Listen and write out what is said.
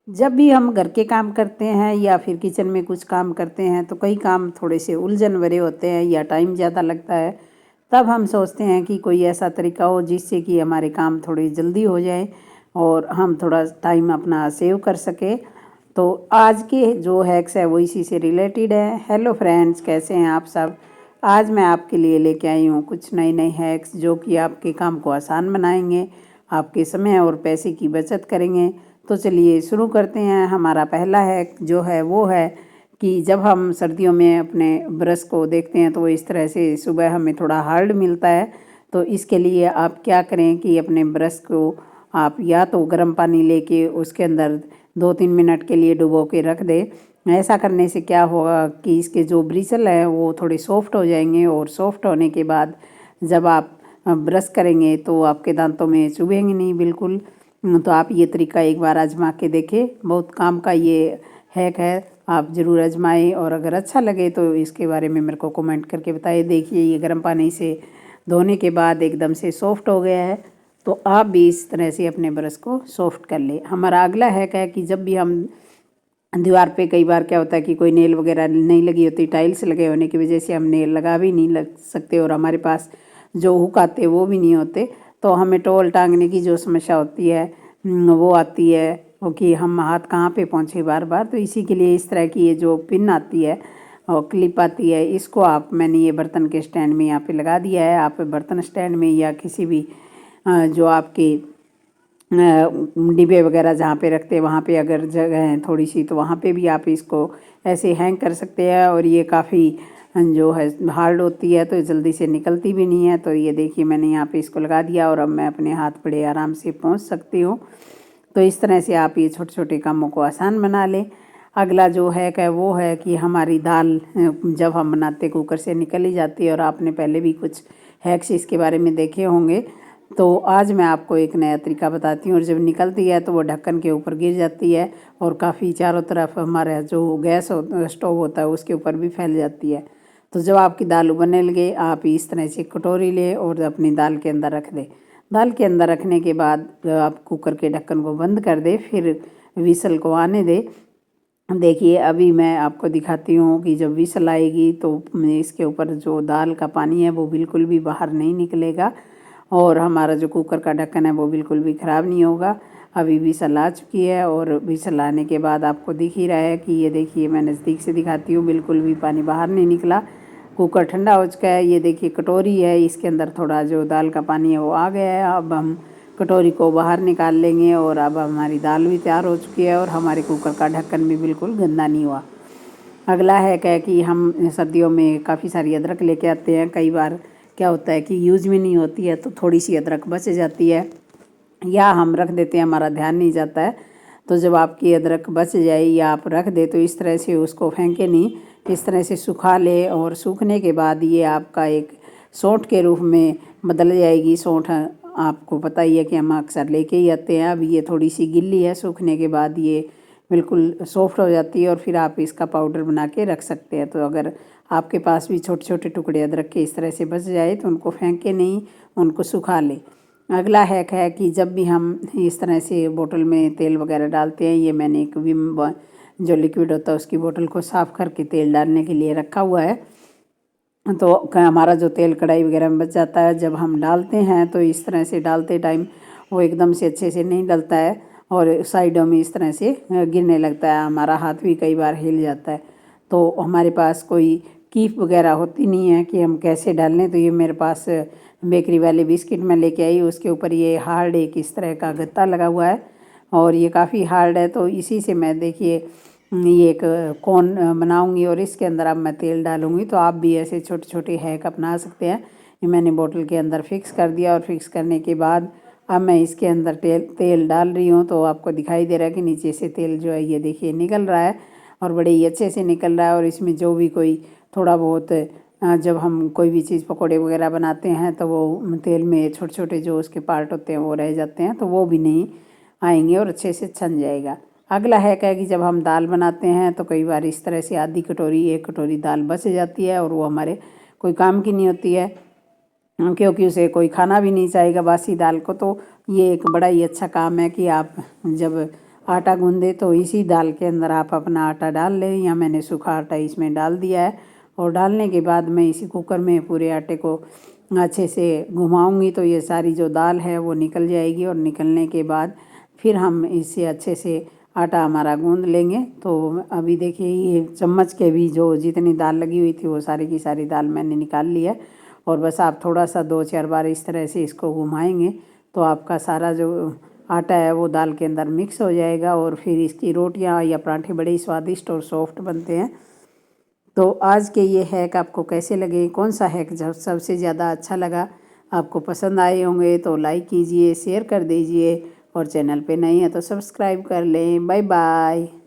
जब भी हम घर के काम करते हैं या फिर किचन में कुछ काम करते हैं तो कई काम थोड़े से उलझन भरे होते हैं या टाइम ज़्यादा लगता है। तब हम सोचते हैं कि कोई ऐसा तरीका हो जिससे कि हमारे काम थोड़ी जल्दी हो जाए और हम थोड़ा टाइम अपना सेव कर सके। तो आज के जो हैक्स है वो इसी से रिलेटेड है। हेलो फ्रेंड्स, कैसे हैं आप सब। आज मैं आपके लिए लेके आई हूँ कुछ नए नए हैक्स जो कि आपके काम को आसान बनाएंगे, आपके समय और पैसे की बचत करेंगे। तो चलिए शुरू करते हैं। हमारा पहला हैक जो है वो है कि जब हम सर्दियों में अपने ब्रश को देखते हैं तो वो इस तरह से सुबह हमें थोड़ा हार्ड मिलता है। तो इसके लिए आप क्या करें कि अपने ब्रश को आप या तो गर्म पानी लेके उसके अंदर 2-3 मिनट के लिए डुबो के रख दें। ऐसा करने से क्या होगा कि इसके जो ब्रिसल हैं वो थोड़े सॉफ्ट हो जाएंगे और सॉफ्ट होने के बाद जब आप ब्रश करेंगे तो आपके दांतों में चुभेंगे नहीं बिल्कुल। तो आप ये तरीका एक बार आजमा के देखें, बहुत काम का ये हैक है। आप ज़रूर आजमाएं और अगर अच्छा लगे तो इसके बारे में मेरे को कमेंट करके बताइए। देखिए ये गर्म पानी से धोने के बाद एकदम से सॉफ्ट हो गया है। तो आप भी इस तरह से अपने ब्रश को सॉफ्ट कर लें। हमारा अगला हैक है कि जब भी हम दीवार पे कई बार क्या होता है कि कोई नेल वगैरह नहीं लगी होती, टाइल्स लगे होने की वजह से हम नेल लगा भी नहीं लग सकते और हमारे पास जो हुक आते वो भी नहीं होते। तो हमें टॉवल टांगने की जो समस्या होती है वो आती है, वो कि हम हाथ कहाँ पे पहुँचे बार बार। तो इसी के लिए इस तरह की ये जो पिन आती है और क्लिप आती है, इसको मैंने ये बर्तन के स्टैंड में यहाँ पे लगा दिया है। आप बर्तन स्टैंड में या किसी भी जो आपके डिब्बे वगैरह जहाँ पे रखते हैं वहाँ पे अगर जगह है थोड़ी सी तो वहाँ पे भी आप इसको ऐसे हैंग कर सकते हैं। और ये काफ़ी जो है हार्ड होती है तो जल्दी से निकलती भी नहीं है। तो ये देखिए मैंने यहाँ पे इसको लगा दिया और अब मैं अपने हाथ बड़े आराम से पहुँच सकती हूँ। तो इस तरह से आप ये छोटे छोटे कामों को आसान बना लें। अगला जो हैक है वो है कि हमारी दाल जब हम बनाते कुकर से निकल ही जाती है और आपने पहले भी कुछ हैक्स इसके बारे में देखे होंगे। तो आज मैं आपको एक नया तरीका बताती हूँ और जब निकलती है तो वो ढक्कन के ऊपर गिर जाती है और काफ़ी चारों तरफ हमारा जो गैस स्टोव होता है उसके ऊपर भी फैल जाती है। तो जब आपकी दाल उबलने लगे आप इस तरह से कटोरी लें और अपनी दाल के अंदर रख दें। दाल के अंदर रखने के बाद आप कुकर के ढक्कन को बंद कर दें, फिर विसल को आने दें। देखिए अभी मैं आपको दिखाती हूँ कि जब विसल आएगी तो इसके ऊपर जो दाल का पानी है वो बिल्कुल भी बाहर नहीं निकलेगा और हमारा जो कुकर का ढक्कन है वो बिल्कुल भी ख़राब नहीं होगा। अभी विसल आ चुकी है और विसल आने के बाद आपको दिख ही रहा है कि ये देखिए मैं नज़दीक से दिखाती हूँ, बिल्कुल भी पानी बाहर नहीं निकला। कुकर ठंडा हो चुका है। ये देखिए कटोरी है, इसके अंदर थोड़ा जो दाल का पानी है वो आ गया है। अब हम कटोरी को बाहर निकाल लेंगे और अब हमारी दाल भी तैयार हो चुकी है और हमारे कुकर का ढक्कन भी बिल्कुल गंदा नहीं हुआ। अगला है क्या कि हम सर्दियों में काफ़ी सारी अदरक लेके आते हैं। कई बार क्या होता है कि यूज़ में नहीं होती है तो थोड़ी सी अदरक बच जाती है या हम रख देते हैं, हमारा ध्यान नहीं जाता है। तो जब आपकी अदरक बच जाए या आप रख दे तो इस तरह से उसको फेंके नहीं, इस तरह से सुखा ले और सूखने के बाद ये आपका एक सौंठ के रूप में बदल जाएगी। सौंठ आपको पता ही है कि हम अक्सर लेके ही आते हैं। अब ये थोड़ी सी गिल्ली है, सूखने के बाद ये बिल्कुल सॉफ्ट हो जाती है और फिर आप इसका पाउडर बना के रख सकते हैं। तो अगर आपके पास भी छोटे छोटे टुकड़े अदरक के इस तरह से बच जाए तो उनको फेंक के नहीं, उनको सुखा लें। अगला हैक है कि जब भी हम इस तरह से बोतल में तेल वगैरह डालते हैं, ये मैंने एक विम जो लिक्विड होता है उसकी बोतल को साफ़ करके तेल डालने के लिए रखा हुआ है। तो हमारा जो तेल कढ़ाई वगैरह में बच जाता है, जब हम डालते हैं तो इस तरह से डालते टाइम वो एकदम से अच्छे से नहीं डलता है और साइडों में इस तरह से गिरने लगता है। हमारा हाथ भी कई बार हिल जाता है। तो हमारे पास कोई कीप वगैरह होती नहीं है कि हम कैसे डाल लें। तो ये मेरे पास बेकरी वाले बिस्किट में लेके आई, उसके ऊपर ये हार्ड एक इस तरह का गत्ता लगा हुआ है और ये काफ़ी हार्ड है। तो इसी से मैं देखिए ये एक कोन बनाऊंगी और इसके अंदर अब मैं तेल डालूंगी। तो आप भी ऐसे छोटे छोटे हैक अपना सकते हैं। ये मैंने बोतल के अंदर फिक्स कर दिया और फिक्स करने के बाद अब मैं इसके अंदर तेल डाल रही हूँ। तो आपको दिखाई दे रहा है कि नीचे से तेल जो है ये देखिए निकल रहा है और बड़े ही अच्छे से निकल रहा है। और इसमें जो भी कोई थोड़ा बहुत जब हम कोई भी चीज़ पकौड़े वगैरह बनाते हैं तो वो तेल में छोटे छोटे जो उसके पार्ट होते हैं वो रह जाते हैं, तो वो भी नहीं आएंगे और अच्छे से छन जाएगा। अगला हैक है कि जब हम दाल बनाते हैं तो कई बार इस तरह से आधी कटोरी एक कटोरी दाल बच जाती है और वो हमारे कोई काम की नहीं होती है क्योंकि उसे कोई खाना भी नहीं चाहेगा बासी दाल को। तो ये एक बड़ा ही अच्छा काम है कि आप जब आटा गूंदे तो इसी दाल के अंदर आप अपना आटा डाल लें, या मैंने सूखा आटा इसमें डाल दिया है। और डालने के बाद मैं इसी कुकर में पूरे आटे को अच्छे से घुमाऊंगी तो ये सारी जो दाल है वो निकल जाएगी। और निकलने के बाद फिर हम इससे अच्छे से आटा हमारा गूंद लेंगे। तो अभी देखिए ये चम्मच के भी जो जितनी दाल लगी हुई थी वो सारी की सारी दाल मैंने निकाल लिया। और बस आप थोड़ा सा 2-4 बार इस तरह से इसको घुमाएंगे तो आपका सारा जो आटा है वो दाल के अंदर मिक्स हो जाएगा। और फिर इसकी रोटियां या पराठे बड़े ही स्वादिष्ट और सॉफ्ट बनते हैं। तो आज के ये हैक आपको कैसे लगे, कौन सा हैक सबसे ज़्यादा अच्छा लगा, आपको पसंद आए होंगे तो लाइक कीजिए, शेयर कर दीजिए। और चैनल पे नए हैं तो सब्सक्राइब कर लें। Bye bye.